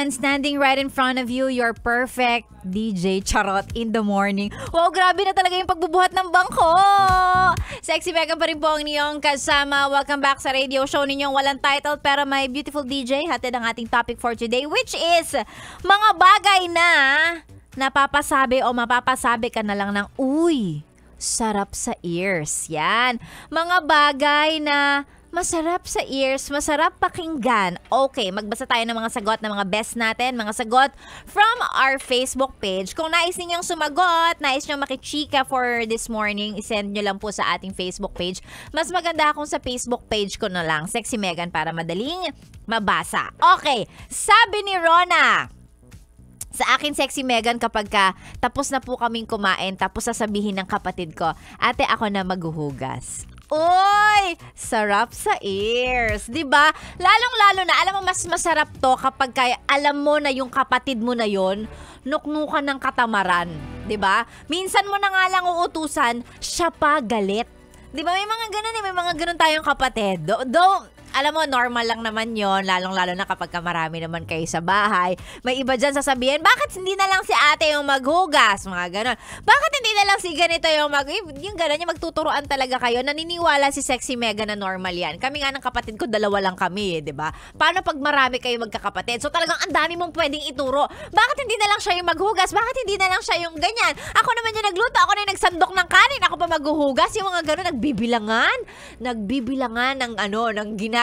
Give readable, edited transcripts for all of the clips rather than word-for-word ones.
And standing right in front of you, your perfect DJ Charot in the morning. Wow, grabe na talaga yung pagbubuhat ng bangko. Sexy Megan pa rin po ang inyong kasama. Welcome back sa radio show ninyong walang title pero may beautiful DJ. Hatid ang ating topic for today, which is mga bagay na napapasabi o mapapasabi ka na lang ng, uy, sarap sa ears. Yan. Mga bagay na masarap sa ears, masarap pakinggan. Okay, magbasa tayo ng mga sagot ng mga best natin, mga sagot from our Facebook page. Kung nais ninyong sumagot, nais nyo makichika for this morning, isend nyo lang po sa ating Facebook page. Mas maganda kung sa Facebook page ko na lang, Sexy Megan, para madaling mabasa. Okay, sabi ni Rona, sa akin, Sexy Megan, kapag tapos na po kaming kumain, tapos sasabihin ng kapatid ko, ate, ako na maghuhugas. Uy, sarap sa ears, 'di ba? Lalong-lalo na, alam mo mas masarap 'to kapag alam mo na yung kapatid mo na 'yon, nuknukan ng katamaran, 'di ba? Minsan mo na nga lang uutusan, siya pa galit. 'Di ba? May mga ganun may mga ganun tayong kapatid. Alam mo, normal lang naman yon, lalong-lalo na kapag marami naman kayo sa bahay. May iba dyan sasabihin, bakit hindi na lang si ate yung maghugas? Mga ganon. Bakit hindi na lang si ganito yung yung ganon, yung magtuturoan talaga kayo. Naniniwala si Sexy Mega na normal yan. Kami nga ng kapatid ko, dalawa lang kami, di ba? Paano pag marami kayo magkakapatid? So talagang ang dami mong pwedeng ituro. Bakit hindi na lang siya yung maghugas? Bakit hindi na lang siya yung ganyan? Ako naman yung nagluto, ako na yung nagsandok ng kanin, ako pa maghuhugas. Yung mga ganon, nagbibilangan ng ginagawa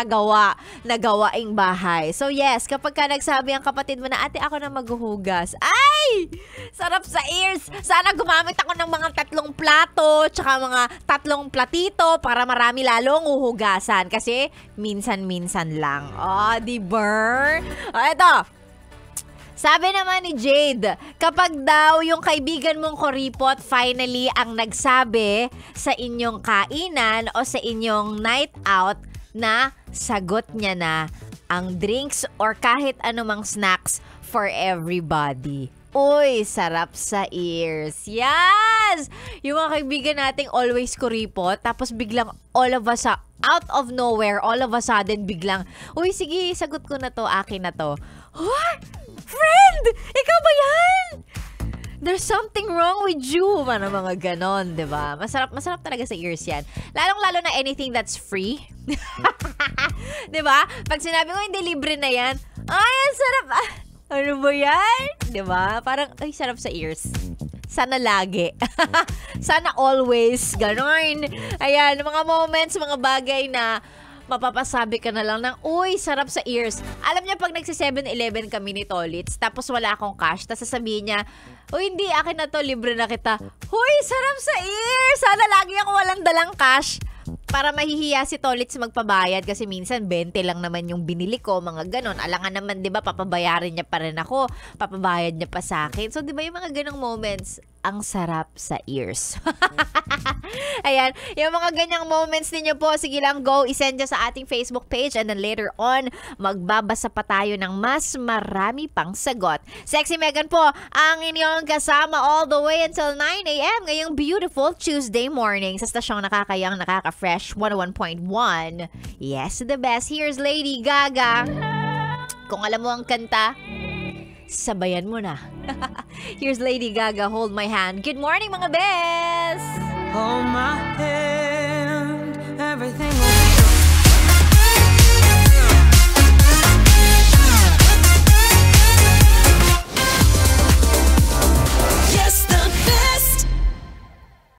na gawaing bahay. So yes, kapag nagsabi ang kapatid mo na, ate, ako na maghuhugas. Ay! Sarap sa ears! Sana gumamit ako ng mga 3 plato, tsaka mga 3 platito para marami lalong uhugasan. Kasi minsan-minsan lang. Oh, diba? Oh, eto. Sabi naman ni Jade, kapag daw yung kaibigan mong kuripot finally ang nagsabi sa inyong kainan o sa inyong night out na sagot niya na ang drinks or kahit anumang snacks for everybody. Uy, sarap sa ears. Yes! Yung mga kaibigan nating always kuripot, tapos biglang out of nowhere, all of a sudden biglang, uy, sige, sagot ko na to, akin na to. What? Friend! Ikaw ba yan? There's something wrong with you. Mga ganon, diba? Masarap talaga sa ears yan. Lalong-lalo na anything that's free. Diba? Pag sinabi ko, hindi libre na yan. Ay, sarap. Ano ba yan? Diba? Parang, ay, sarap sa ears. Sana lagi. Sana always. Ganon. Ayan, mga moments, mga bagay na mapapasabi ka na lang ng, uy, sarap sa ears. Alam niya, pag nagsi 7-Eleven kami ni Tolits, tapos wala akong cash, tapos sasabihin niya, uy, hindi, akin na to, libre na kita. Uy, sarap sa ears! Sana lagi ako walang dalang cash. Para mahihiya si Tolits magpabayad kasi minsan 20 lang naman yung binili ko, mga ganon. Alangan naman, di ba, papabayarin niya pa rin ako, papabayad niya pa sa akin. So, di ba, yung mga ganong moments, ang sarap sa ears. Ayan, yung mga ganyang moments ninyo po, sige lang, go, isend nyo sa ating Facebook page and then later on, magbabasa pa tayo ng mas marami pang sagot. Sexy Megan po, ang inyong kasama all the way until 9 a.m. ngayong beautiful Tuesday morning sa stasyong nakakayang, nakaka-fresh 101.1. Yes, the best. Here's Lady Gaga. Kung alam mo ang kanta, sabayan mo na. Here's Lady Gaga, Hold My Hand. Good morning, mga best! Hold my hand.